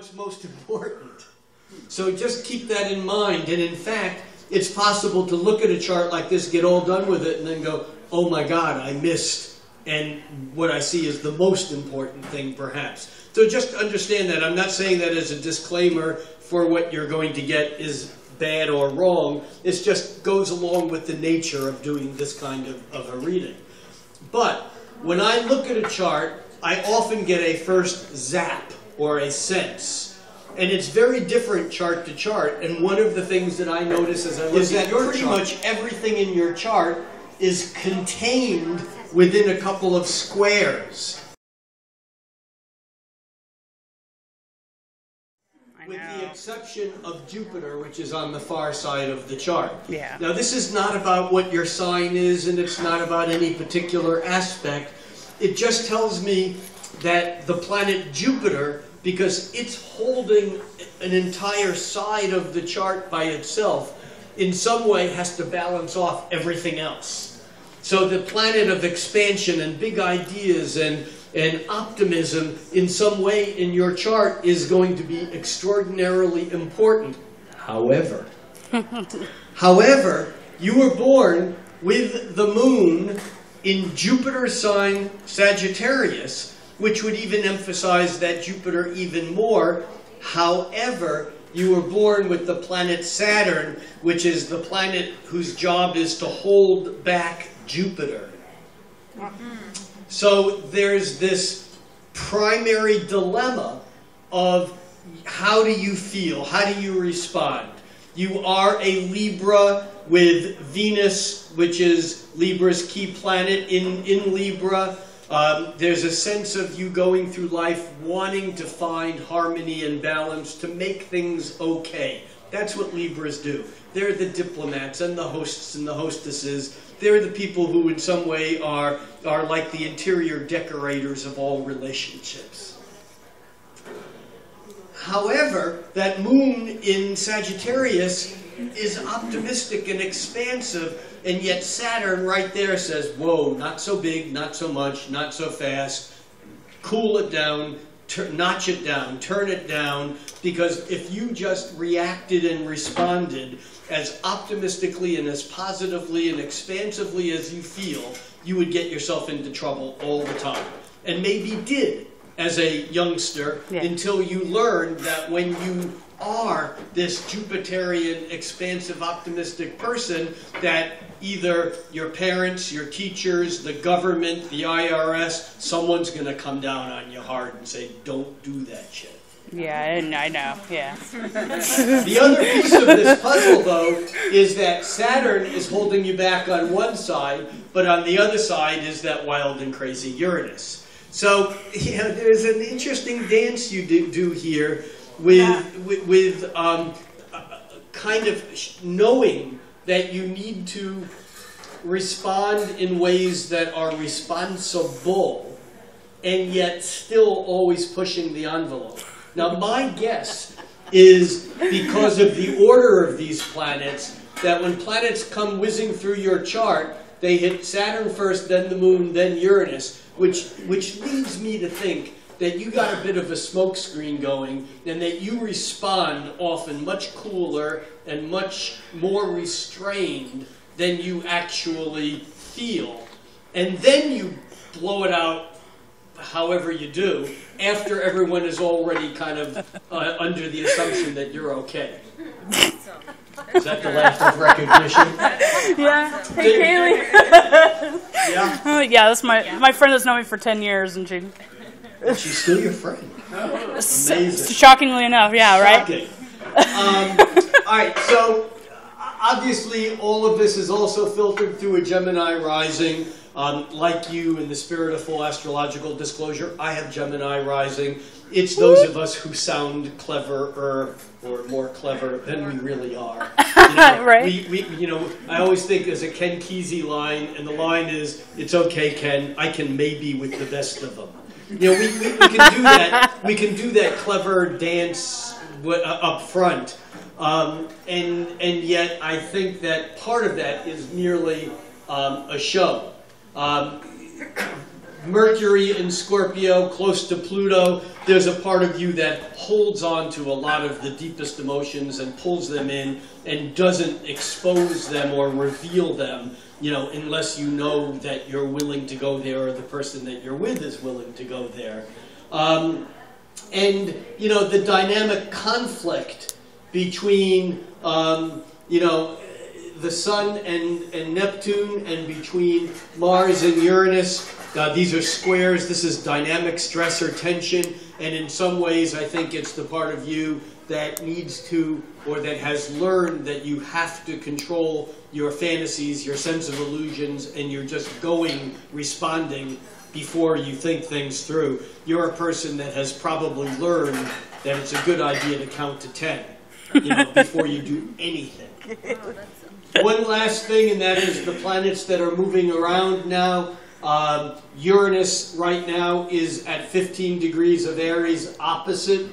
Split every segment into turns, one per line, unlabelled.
what's most important. So just keep that in mind. And in fact, it's possible to look at a chart like this, get all done with it, and then go, oh my God, I missed. And what I see is the most important thing, perhaps. So just understand that. I'm not saying that as a disclaimer for what you're going to get is bad or wrong. It just goes along with the nature of doing this kind of a reading. But when I look at a chart, I often get a first zap or a sense. And it's very different chart to chart. And one of the things that I notice as I look at your chart, pretty much everything in your chart is contained within a couple of squares. With the exception of Jupiter, which is on the far side of the chart.
Yeah.
Now, this is not about what your sign is, and it's not about any particular aspect. It just tells me that the planet Jupiter, because it's holding an entire side of the chart by itself, in some way has to balance off everything else. So the planet of expansion and big ideas and optimism in some way in your chart is going to be extraordinarily important. However, you were born with the moon in Jupiter's sign Sagittarius, which would even emphasize that Jupiter even more. However, you were born with the planet Saturn, which is the planet whose job is to hold back Jupiter. So there's this primary dilemma of how do you feel? How do you respond? You are a Libra with Venus, which is Libra's key planet in Libra. There's a sense of you going through life wanting to find harmony and balance to make things okay. That's what Libras do. They're the diplomats and the hosts and the hostesses. They're the people who in some way are like the interior decorators of all relationships. However, that moon in Sagittarius is optimistic and expansive, and yet Saturn right there says, whoa, not so big, not so much, not so fast. Cool it down, notch it down, turn it down, because if you just reacted and responded as optimistically and as positively and expansively as you feel, you would get yourself into trouble all the time. And maybe did as a youngster, until you learned that when you are this Jupiterian, expansive, optimistic person, that either your parents, your teachers, the government, the IRS, someone's going to come down on you hard and say, don't do that shit.
Yeah, I know, yeah.
The other piece of this puzzle, though, is that Saturn is holding you back on one side, but on the other side is that wild and crazy Uranus. So, you know, there's an interesting dance you do here with kind of knowing that you need to respond in ways that are responsible and yet still always pushing the envelope. Now, my guess is because of the order of these planets, that when planets come whizzing through your chart, they hit Saturn first, then the moon, then Uranus, which leads me to think that you got a bit of a smoke screen going, and that you respond often much cooler and much more restrained than you actually feel. And then you blow it out however you do, after everyone is already kind of under the assumption that you're okay. Is that the laugh of recognition?
Yeah. Hey, Kaylee.
Yeah?
Yeah, that's my friend that's known me for 10 years, and
she's still your friend. Amazing.
Shockingly enough, yeah,
Shocking. All right, so obviously all of this is also filtered through a Gemini rising. Like you, in the spirit of full astrological disclosure, I have Gemini rising. It's those of us who sound cleverer or more clever than we really are. You know,
right.
You know, I always think there's a Ken Kesey line, and the line is, "It's okay, Ken. I can maybe with the best of them." You know, we can do that. We can do that clever dance up front, and yet I think that part of that is merely a show. Mercury in Scorpio, close to Pluto, there's a part of you that holds on to a lot of the deepest emotions and pulls them in and doesn't expose them or reveal them, you know, unless you know that you're willing to go there or the person that you're with is willing to go there. And, you know, the dynamic conflict between, you know, the Sun and Neptune, and between Mars and Uranus. These are squares. This is dynamic stress or tension. And in some ways, I think it's the part of you that needs to, or that has learned that you have to control your fantasies, your sense of illusions, and you're just going, responding before you think things through. You're a person that has probably learned that it's a good idea to count to 10, you know, before you do anything. One last thing, and that is the planets that are moving around now. Uranus right now is at 15 degrees of Aries, opposite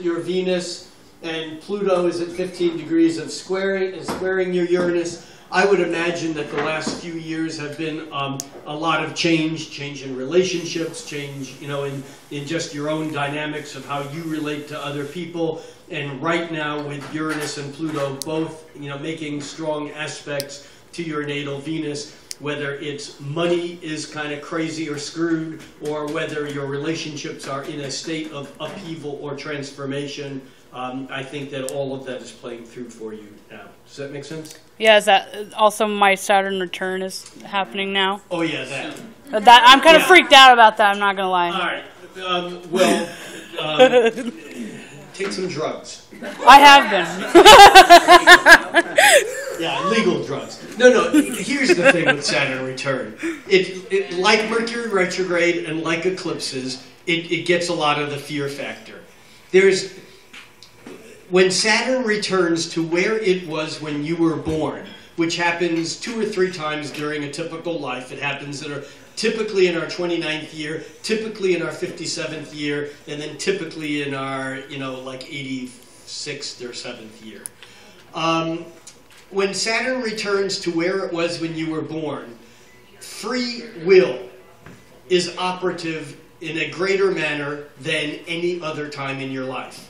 your Venus, and Pluto is at 15 degrees of squaring your Uranus. I would imagine that the last few years have been a lot of change in relationships, change, you know, in just your own dynamics of how you relate to other people. And right now, with Uranus and Pluto both, you know, making strong aspects to your natal Venus, whether it's money is kind of crazy or screwed, or whether your relationships are in a state of upheaval or transformation, I think that all of that is playing through for you now. Does that make sense?
Yeah, is that also my Saturn return is happening now?
Oh yeah, that.
I'm kind of freaked out about that, I'm not going to lie.
All right. Take some drugs.
I have been.
Yeah, legal drugs. No, here's the thing with Saturn return. It like Mercury retrograde and like eclipses, it gets a lot of the fear factor. When Saturn returns to where it was when you were born, which happens 2 or 3 times during a typical life. It happens typically in our 29th year, typically in our 57th year, and then typically in our, you know, like 86th or 7th year. When Saturn returns to where it was when you were born, free will is operative in a greater manner than any other time in your life.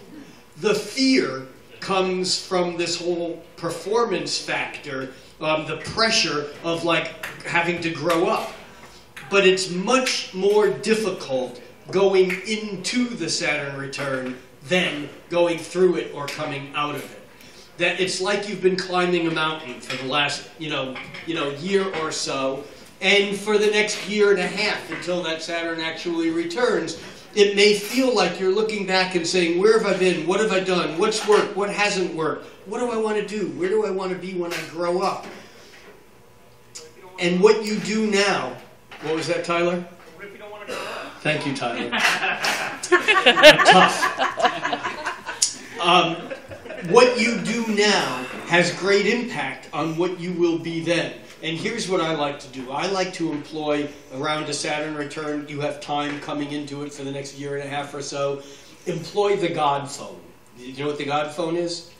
The fear comes from this whole performance factor, the pressure of like having to grow up. But it's much more difficult going into the Saturn return than going through it or coming out of it. That it's like you've been climbing a mountain for the last, year or so, and for the next year and a half until that Saturn actually returns, it may feel like you're looking back and saying, where have I been? What have I done? What's worked? What hasn't worked? What do I want to do? Where do I want to be when I grow up? And what you do now, what was that, Tyler?
What if you don't want to grow up?
Thank you, Tyler. Tough. What you do now has great impact on what you will be then. And here's what I like to do. I like to employ, around a Saturn return, you have time coming into it for the next year and a half or so, employ the God phone. Do you know what the God phone is?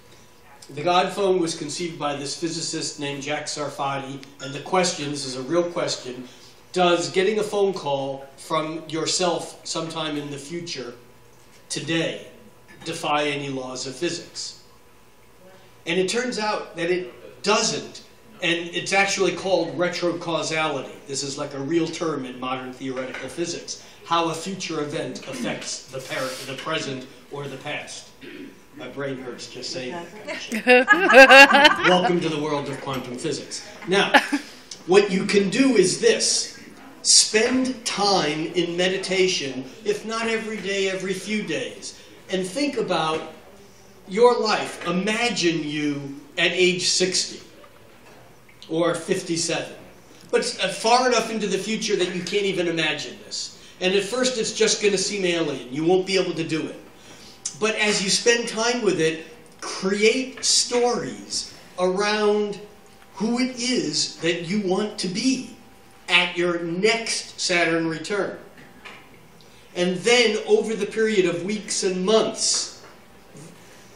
The God phone was conceived by this physicist named Jack Sarfati, and the question, this is a real question, does getting a phone call from yourself sometime in the future, today, defy any laws of physics? And it turns out that it doesn't. And it's actually called retrocausality. This is like a real term in modern theoretical physics. How a future event affects the present or the past. My brain hurts just saying that. Welcome to the world of quantum physics. Now, what you can do is this. Spend time in meditation, if not every day, every few days. And think about your life. Imagine you at age 60. Or 57. But far enough into the future that you can't even imagine this. And at first it's just going to seem alien. You won't be able to do it. But as you spend time with it, create stories around who it is that you want to be at your next Saturn return. And then over the period of weeks and months,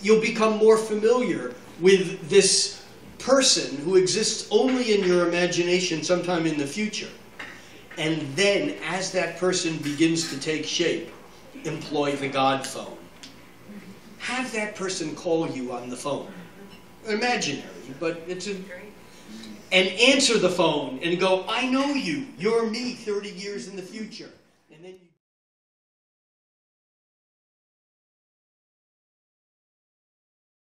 you'll become more familiar with this person who exists only in your imagination sometime in the future. And then, as that person begins to take shape, employ the God phone. Have that person call you on the phone. Imaginary, but it's a... And answer the phone and go, I know you. You're me 30 years in the future.